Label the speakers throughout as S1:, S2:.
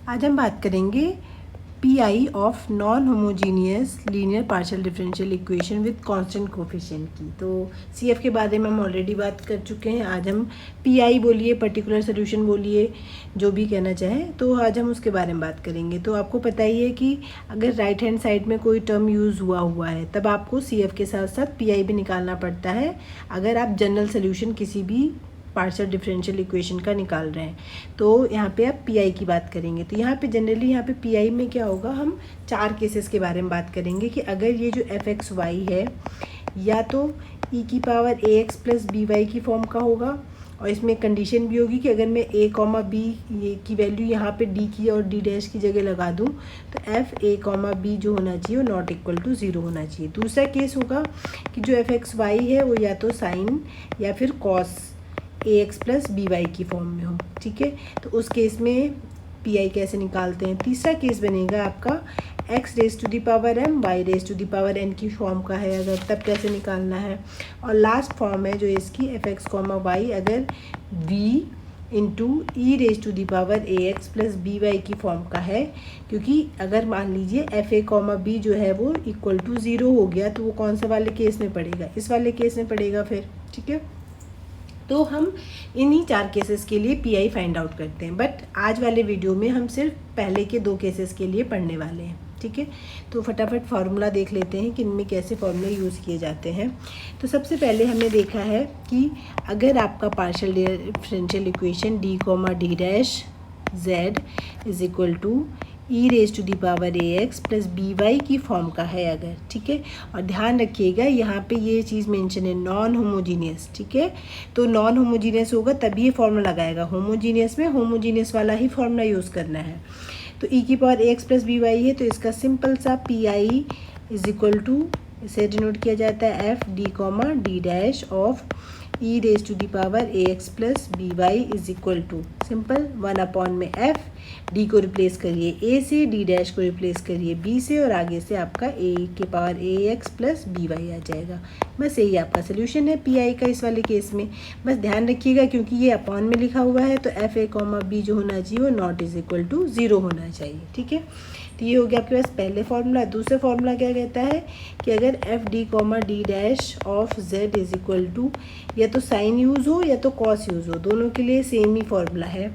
S1: आज हम बात करेंगे pi of non homogeneous linear partial differential equation with constant coefficient की। तो सीएफ के बारे में हम ऑलरेडी बात कर चुके हैं। आज हम पीआई बोलिए, पर्टिकुलर सोल्यूशन बोलिए, जो भी कहना चाहें, तो आज हम उसके बारे में बात करेंगे। तो आपको पता ही है कि अगर राइट हैंड साइड में कोई टर्म यूज़ हुआ है तब आपको सीएफ के साथ साथ पीआई भी निकालना पड़ता है अगर आप जनरल सोल्यूशन किसी भी पार्शियल डिफरेंशियल इक्वेशन का निकाल रहे हैं। तो यहाँ पे आप पीआई की बात करेंगे। तो यहाँ पे जनरली यहाँ पे पीआई में क्या होगा, हम 4 केसेस के बारे में बात करेंगे कि अगर ये जो एफ एक्स वाई है या तो ई की power a x plus b y की फॉर्म का होगा, और इसमें कंडीशन भी होगी कि अगर मैं ए कॉमा बी ये की वैल्यू यहाँ पे डी की और डी डैश की जगह लगा दूँ तो एफ ए कॉमा बी जो होना चाहिए वो नॉट इक्वल टू 0 होना चाहिए। दूसरा केस होगा कि जो एफ एक्स वाई है वो या तो साइन या फिर cos A x plus b y की फॉर्म में हो। ठीक है, तो उस केस में पी आई कैसे निकालते हैं। तीसरा केस बनेगा आपका x raise to the power m y raise to the power n की फॉर्म का है अगर, तब कैसे निकालना है। और लास्ट फॉर्म है जो इसकी एफ एक्स कॉमा वाई अगर v into e raise to the power a x plus b y की फॉर्म का है, क्योंकि अगर मान लीजिए एफ ए कॉमा बी जो है वो इक्वल टू 0 हो गया तो वो कौन सा वाले केस में पड़ेगा, इस वाले केस में पड़ेगा फिर। ठीक है, तो हम इन्हीं 4 केसेस के लिए पीआई फाइंड आउट करते हैं, बट आज वाले वीडियो में हम सिर्फ पहले के 2 केसेस के लिए पढ़ने वाले हैं। ठीक है, तो फटाफट फार्मूला देख लेते हैं कि इनमें कैसे फार्मूले यूज़ किए जाते हैं। तो सबसे पहले हमने देखा है कि अगर आपका partial differential equation D comma D dash z is equal to E raise to the power a x plus b y की फॉर्म का है अगर, ठीक है, और ध्यान रखिएगा यहाँ पे ये चीज़ मेंशन है नॉन होमोजीनियस। ठीक है, तो नॉन होमोजीनियस होगा तभी ये फॉर्मूला लगाएगा, होमोजीनियस में होमोजीनियस वाला ही फॉर्मूला यूज़ करना है। तो ई की power a x plus b y है तो इसका सिंपल सा p i is equal to, इसे डिनोट किया जाता है f D comma D dash of e raise to the power a x plus b y is equal to simple 1 में f, D को रिप्लेस करिए ए से, D dash को replace करिए बी से, और आगे से आपका ए के power a x plus b Y आ जाएगा। बस यही आपका सोल्यूशन है पी आई का इस वाले केस में। बस ध्यान रखिएगा क्योंकि ये अपॉन में लिखा हुआ है तो एफ ए कॉमा बी जो होना चाहिए वो नॉट इज इक्वल टू 0 होना चाहिए। ठीक है, तो ये हो गया आपके पास पहले फॉर्मूला। दूसरा फॉर्मूला क्या कहता है कि अगर f D comma D dash of Z is equal to या तो साइन यूज़ हो या तो कॉस यूज़ हो, दोनों के लिए सेम ही फॉर्मूला है,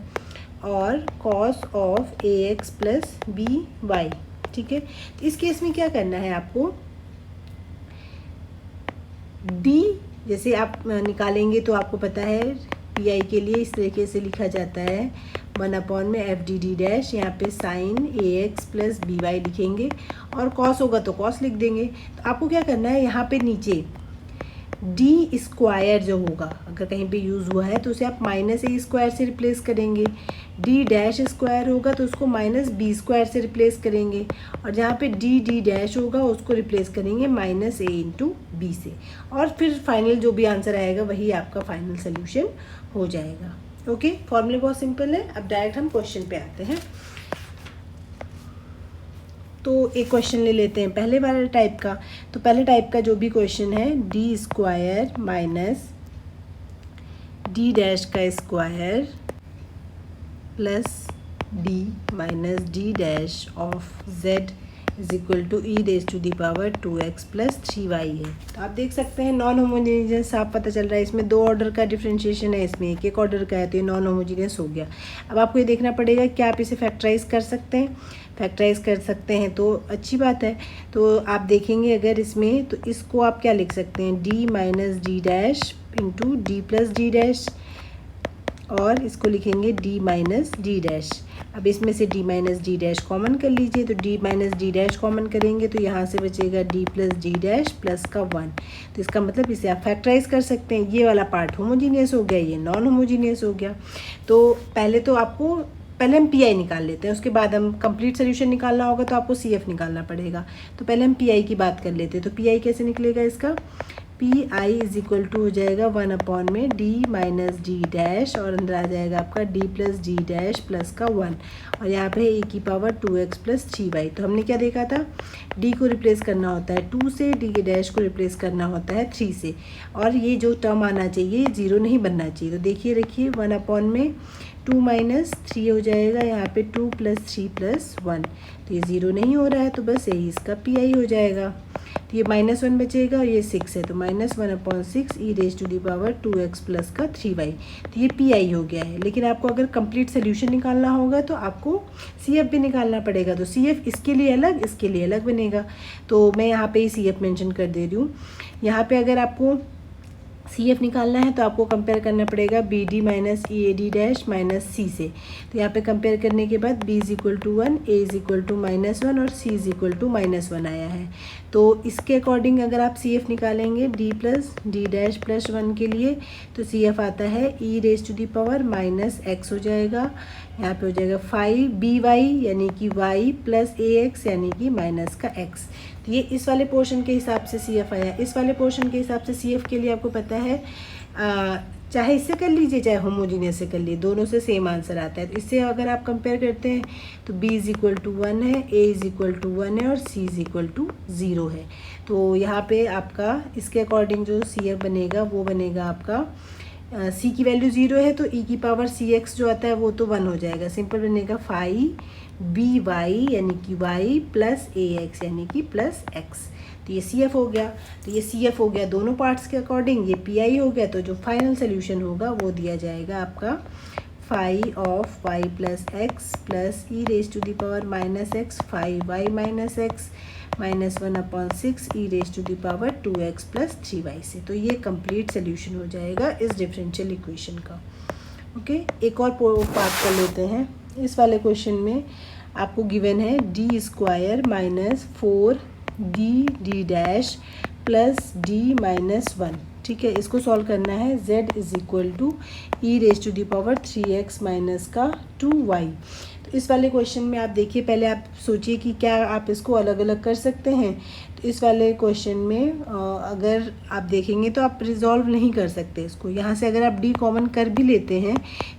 S1: और cos of a x plus b y. ठीक है, तो इस केस में क्या करना है आपको, डी जैसे आप निकालेंगे तो आपको पता है पी आई के लिए इस तरीके से लिखा जाता है 1 में एफ डी डी डैश, यहाँ पे साइन ए एक्स प्लस बी वाई लिखेंगे, और कॉस होगा तो कॉस लिख देंगे। तो आपको क्या करना है, यहाँ पे नीचे डी स्क्वायर जो होगा अगर कहीं पे यूज़ हुआ है तो उसे आप माइनस ए स्क्वायर से रिप्लेस करेंगे, डी डैश स्क्वायर होगा तो उसको माइनस बी स्क्वायर से रिप्लेस करेंगे, और जहाँ पे डी डी डैश होगा उसको रिप्लेस करेंगे माइनस ए इंटू बी से, और फिर फाइनल जो भी आंसर आएगा वही आपका फाइनल सोल्यूशन हो जाएगा। ओके, फॉर्मूले बहुत सिंपल है। अब डायरेक्ट हम क्वेश्चन पे आते हैं। तो एक क्वेश्चन ले लेते हैं पहले वाले टाइप का। तो पहले टाइप का जो भी क्वेश्चन है D square minus D dash का square plus D minus D dash of Z is equal to E raise to the power 2x plus 3y है। तो आप देख सकते हैं नॉन होमोजीनियस साफ पता चल रहा है, इसमें 2 ऑर्डर का डिफरेंशिएशन है, इसमें एक ऑर्डर का है, तो ये नॉन होमोजीनियस हो गया। अब आपको ये देखना पड़ेगा क्या आप इसे फैक्टराइज कर सकते हैं, फैक्टराइज कर सकते हैं तो अच्छी बात है। तो आप देखेंगे अगर इसमें तो इसको आप क्या लिख सकते हैं, D minus D dash into D plus D dash, और इसको लिखेंगे डी माइनस डी डैश। अब इसमें से D minus D dash common कर लीजिए, तो D minus D dash common करेंगे तो यहाँ से बचेगा D plus D dash plus का 1। तो इसका मतलब इसे आप फैक्टराइज कर सकते हैं। ये वाला पार्ट होमोजीनियस हो गया, ये नॉन होमोजीनियस हो गया। तो पहले तो आपको पहले हम पी आई निकाल लेते हैं, उसके बाद हम कंप्लीट सोल्यूशन निकालना होगा तो आपको सी एफ निकालना पड़ेगा। तो पहले हम पी आई की बात कर लेते हैं। तो पी आई कैसे निकलेगा इसका, p i is equal to हो जाएगा 1 में डी माइनस डी डैश, और अंदर आ जाएगा आपका D plus D dash plus का 1, और यहाँ पे ए की पावर 2x प्लस 3y। तो हमने क्या देखा था, डी को रिप्लेस करना होता है 2 से, डी के डैश को रिप्लेस करना होता है 3 से, और ये जो टर्म आना चाहिए 0 नहीं बनना चाहिए। तो देखिए रखिए 1 में 2 माइनस 3 हो जाएगा, यहाँ पे 2 प्लस 3 प्लस 1, तो ये 0 नहीं हो रहा है, तो बस यही इसका पी हो जाएगा। तो ये -1 बचेगा और ये 6 है, तो -1/6 e⁻²x प्लस का 3y, तो ये पी हो गया है। लेकिन आपको अगर कंप्लीट सोल्यूशन निकालना होगा तो आपको CF भी निकालना पड़ेगा, तो CF इसके लिए अलग, इसके लिए अलग बनेगा। तो मैं यहाँ पे ही CF मेंशन कर दे रही हूँ। यहाँ पे अगर आपको CF निकालना है तो आपको कंपेयर करना पड़ेगा BD minus EAD dash minus C से। तो यहाँ पे कंपेयर करने के बाद B = 1, A = -1 और C = -1 आया है। तो इसके अकॉर्डिंग अगर आप CF निकालेंगे D plus D dash plus 1 के लिए, तो CF आता है e⁻−x हो जाएगा, यहाँ पे हो जाएगा 5BY यानी कि y प्लस AX यानी कि माइनस का x। तो ये इस वाले पोर्शन के हिसाब से CF आया। इस वाले पोर्शन के हिसाब से CF के लिए आपको पता है चाहे इससे कर लीजिए चाहे होमोजीनियस से कर लीजिए, दोनों से सेम आंसर आता है। तो इससे अगर आप कंपेयर करते हैं तो B = 1 है, A = 1 है और C = 0 है। तो यहाँ पे आपका इसके अकॉर्डिंग जो CF बनेगा वो बनेगा आपका C की वैल्यू 0 है तो e⁻CX जो आता है वो तो 1 हो जाएगा, सिंपल बनेगा 5BY यानी कि y प्लस AX यानी कि प्लस x। तो ये CF हो गया, तो ये CF हो गया दोनों पार्ट्स के अकॉर्डिंग, ये PI हो गया। तो जो फाइनल सोल्यूशन होगा वो दिया जाएगा आपका 5y plus x plus e⁻−x 5y minus x -1/6 e⁻²x plus 3y से। तो ये कंप्लीट सोल्यूशन हो जाएगा इस डिफरेंशियल इक्वेशन का। ओके, एक और पार्ट कर लेते हैं। इस वाले क्वेश्चन में आपको गिवन है d² minus 4d dash plus d-1, ठीक है। इसको सॉल्व करना है। z = e⁻3x माइनस का 2y। तो इस वाले क्वेश्चन में आप देखिए, पहले आप सोचिए कि क्या आप इसको अलग अलग कर सकते हैं। तो इस वाले क्वेश्चन में अगर आप देखेंगे तो आप रिजॉल्व नहीं कर सकते इसको। यहाँ से अगर आप d कॉमन कर भी लेते हैं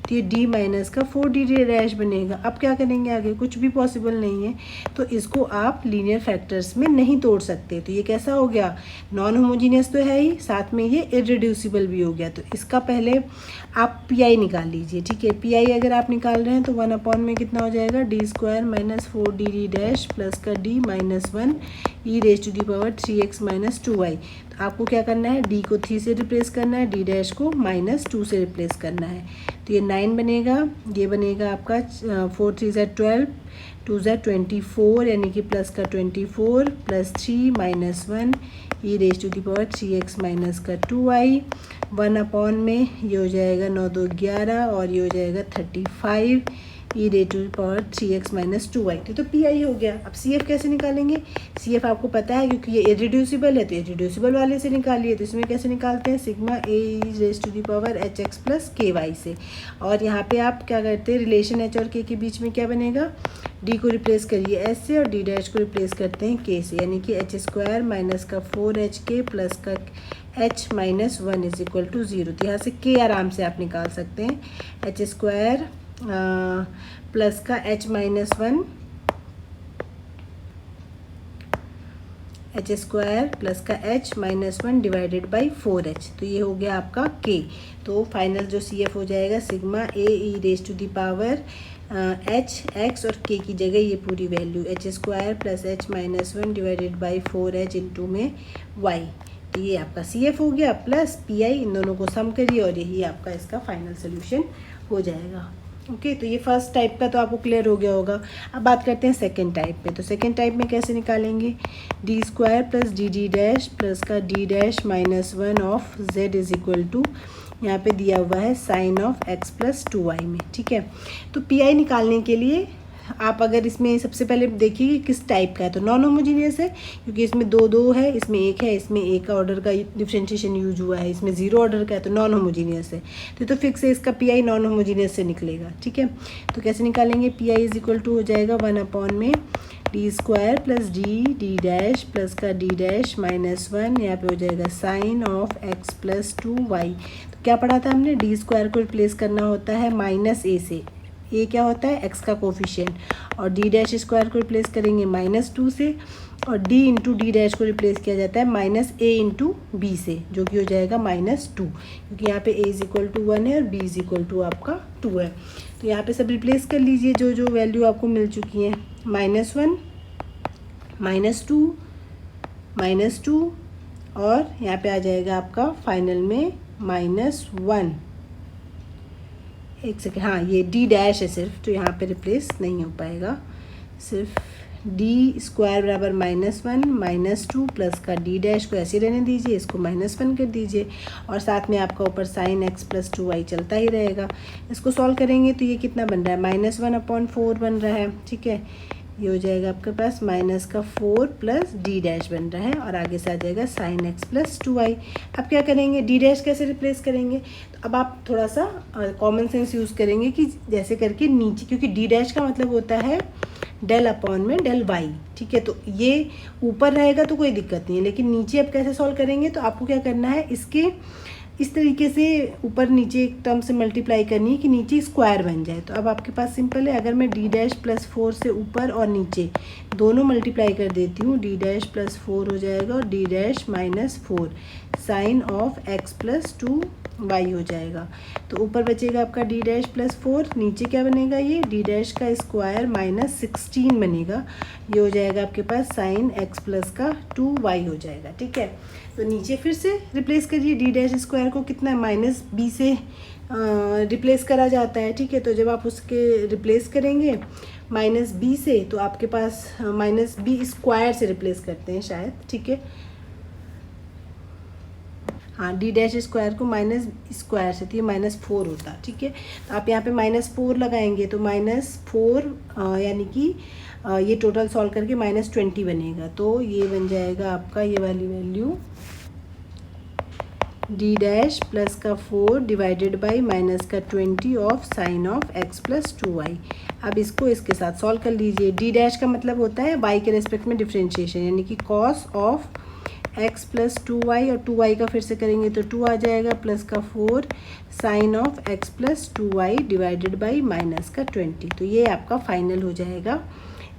S1: तो ये d माइनस का 4d डैश बनेगा। अब क्या करेंगे आगे, कुछ भी पॉसिबल नहीं है, तो इसको आप लीनियर फैक्टर्स में नहीं तोड़ सकते। तो ये कैसा हो गया, नॉन होमोजीनियस तो है ही, साथ में ये इररिड्यूसिबल भी हो गया। तो इसका पहले आप PI निकाल लीजिए, ठीक है। PI अगर आप निकाल रहे हैं तो 1/, में कितना हो जाएगा, d² minus 4d dash plus का d-1 e⁻3x माइनस 2y। तो आपको क्या करना है, d को 3 से रिप्लेस करना है, d डैश को -2 से रिप्लेस करना है। तो ये 9 बनेगा, ये बनेगा आपका 4 3 = 12, 2 = 24 यानी कि प्लस का 24 प्लस 3 -1 e⁻3x माइनस का 2y 1/, में ये हो जाएगा 9 2 11 और ये हो जाएगा 35 e⁻3x माइनस 2y। तो PI हो गया। अब CF कैसे निकालेंगे, CF आपको पता है क्योंकि ये इररिड्यूसिबल है तो इररिड्यूसिबल वाले से निकालिए। तो इसमें कैसे निकालते हैं, सिग्मा a⁻hx प्लस ky से। और यहाँ पे आप क्या करते हैं, रिलेशन h और k के बीच में क्या बनेगा, d को रिप्लेस करिए h से और d डैश को रिप्लेस करते हैं k से, यानी कि h² माइनस का 4hk प्लस का h माइनस 1 = 0। तो यहाँ से k आराम से आप निकाल सकते हैं, h² प्लस का h माइनस 1 h² प्लस का h minus 1 divided by 4h। तो ये हो गया आपका k। तो फाइनल जो CF हो जाएगा सिग्मा a h x और k की जगह ये पूरी value h² plus h minus 1 divided by 4h into में y। तो ये आपका CF हो गया प्लस PI, इन दोनों को सम करिए और यही आपका इसका फाइनल सोल्यूशन हो जाएगा। ओके, तो ये फर्स्ट टाइप का तो आपको क्लियर हो गया होगा। अब बात करते हैं सेकंड टाइप पे। तो सेकंड टाइप में कैसे निकालेंगे, d² plus dd dash plus का d dash minus 1 of z = यहाँ पे दिया हुआ है sign of x plus 2y में, ठीक है। तो PI निकालने के लिए आप अगर इसमें सबसे पहले देखिए कि किस टाइप का है, तो नॉन होमोजीनियस है क्योंकि इसमें 2 2 है, इसमें 1 है, इसमें 1 ऑर्डर का डिफरेंशिएशन यूज हुआ है, इसमें 0 ऑर्डर का है, तो नॉन होमोजीनियस है। तो फिक्स है इसका PI नॉन होमोजीनियस से निकलेगा, ठीक है। तो कैसे निकालेंगे, PI = हो जाएगा 1/, में d² plus d dash plus का d डैश माइनस 1, यहाँ पे हो जाएगा sign of x plus 2y। तो क्या पढ़ा था हमने, d² को रिप्लेस करना होता है -a से, a क्या होता है x का कोफिशिएंट, और d डैश स्क्वायर को रिप्लेस करेंगे -2 से, और d इंटू डी डैश को रिप्लेस किया जाता है -a इंटू बी से, जो कि हो जाएगा -2, क्योंकि यहाँ पे a = 1 है और b = आपका 2 है। तो तो यहाँ पे सब रिप्लेस कर लीजिए जो जो वैल्यू आपको मिल चुकी हैं, -1, -2 और यहाँ पे आ जाएगा आपका फाइनल में -1। एक सेकेंड, हाँ ये d डैश है सिर्फ, तो यहाँ पे रिप्लेस नहीं हो पाएगा। सिर्फ d² बराबर -1 -2 प्लस का d डैश को ऐसे रहने दीजिए, इसको -1 कर दीजिए और साथ में आपका ऊपर sin x + 2y चलता ही रहेगा। इसको सॉल्व करेंगे तो ये कितना बन रहा है, -1/4 बन रहा है। ठीक है, ये हो जाएगा आपके पास -4 प्लस d डैश बन रहा है और आगे से आ जाएगा sin x + 2y। अब क्या करेंगे, d डैश कैसे रिप्लेस करेंगे, तो अब आप थोड़ा सा कॉमन सेंस यूज़ करेंगे कि जैसे करके नीचे, क्योंकि d डैश का मतलब होता है del/del y। ठीक है, तो ये ऊपर रहेगा तो कोई दिक्कत नहीं है, लेकिन नीचे अब कैसे सॉल्व करेंगे, तो आपको क्या करना है, इसके इस तरीके से ऊपर नीचे एक टर्म से मल्टीप्लाई करनी है कि नीचे स्क्वायर बन जाए। तो अब आपके पास सिंपल है, अगर मैं d डैश + 4 से ऊपर और नीचे दोनों मल्टीप्लाई कर देती हूँ, d डैश + 4 हो जाएगा और d dash -4 sin of x + 2y हो जाएगा। तो ऊपर बचेगा आपका d डैश + 4, नीचे क्या बनेगा, ये d डैश का स्क्वायर -16 बनेगा। ये हो जाएगा आपके पास sin x + 2y हो जाएगा। ठीक है, तो नीचे फिर से रिप्लेस करिए, d डैश स्क्वायर को कितना -b से रिप्लेस करा जाता है। ठीक है, तो जब आप उसके रिप्लेस करेंगे -b से, तो आपके पास -b² से रिप्लेस करते हैं शायद। ठीक है, हाँ d डैश स्क्वायर को -² से, तो ये -4 होता। ठीक है, तो आप यहाँ पे -4 लगाएंगे तो -4 यानी कि ये टोटल सॉल्व करके -20 बनेगा। तो ये बन जाएगा आपका ये वाली value d dash + 4 divided by -20 of sin of x + 2y। अब इसको इसके साथ सॉल्व कर लीजिए। d डैश का मतलब होता है y के रेस्पेक्ट में डिफरेंशिएशन, यानी कि cos ऑफ x + 2y और 2y का फिर से करेंगे तो 2 आ जाएगा, +4 sin of x + 2y divided by -20। तो ये आपका फाइनल हो जाएगा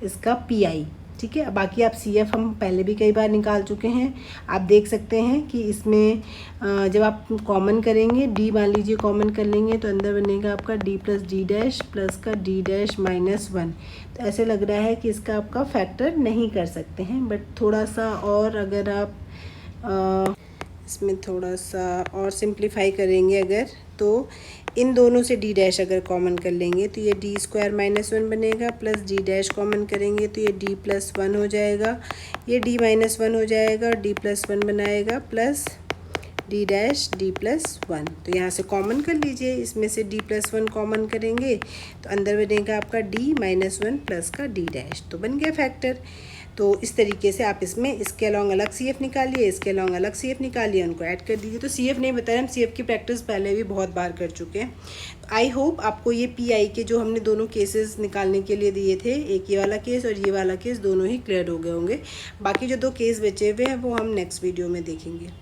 S1: इसका PI। ठीक है, बाकी आप CF हम पहले भी कई बार निकाल चुके हैं। आप देख सकते हैं कि इसमें जब आप कॉमन करेंगे, d मान लीजिए कॉमन कर लेंगे तो अंदर बनेगा आपका d + d डैश प्लस का d डैश -1। तो ऐसे लग रहा है कि इसका आपका फैक्टर नहीं कर सकते हैं, बट थोड़ा सा और अगर आप इसमें थोड़ा सा और सिंप्लीफाई करेंगे अगर, तो इन दोनों से d डैश अगर कॉमन कर लेंगे तो ये d² -1 बनेगा, प्लस d डैश कॉमन करेंगे तो ये d + 1 हो जाएगा, ये d -1 हो जाएगा और d + 1 बनाएगा, प्लस d डैश d + 1। तो यहाँ से कॉमन कर लीजिए, इसमें से d + 1 कॉमन करेंगे तो अंदर बनेगा आपका d -1 प्लस का d डैश, तो बन गया फैक्टर। तो इस तरीके से आप इसमें इसके अलॉन्ग अलग CF निकालिए, इसके अलॉन्ग अलग CF निकालिए, उनको ऐड कर दीजिए। तो CF नहीं बताया, हम CF की प्रैक्टिस पहले भी बहुत बार कर चुके हैं। आई होप आपको ये PI के जो हमने दोनों केसेस निकालने के लिए दिए थे, एक ये वाला केस और ये वाला केस, दोनों ही क्लियर हो गए होंगे। बाकी जो 2 केस बचे हुए हैं वो हम नेक्स्ट वीडियो में देखेंगे।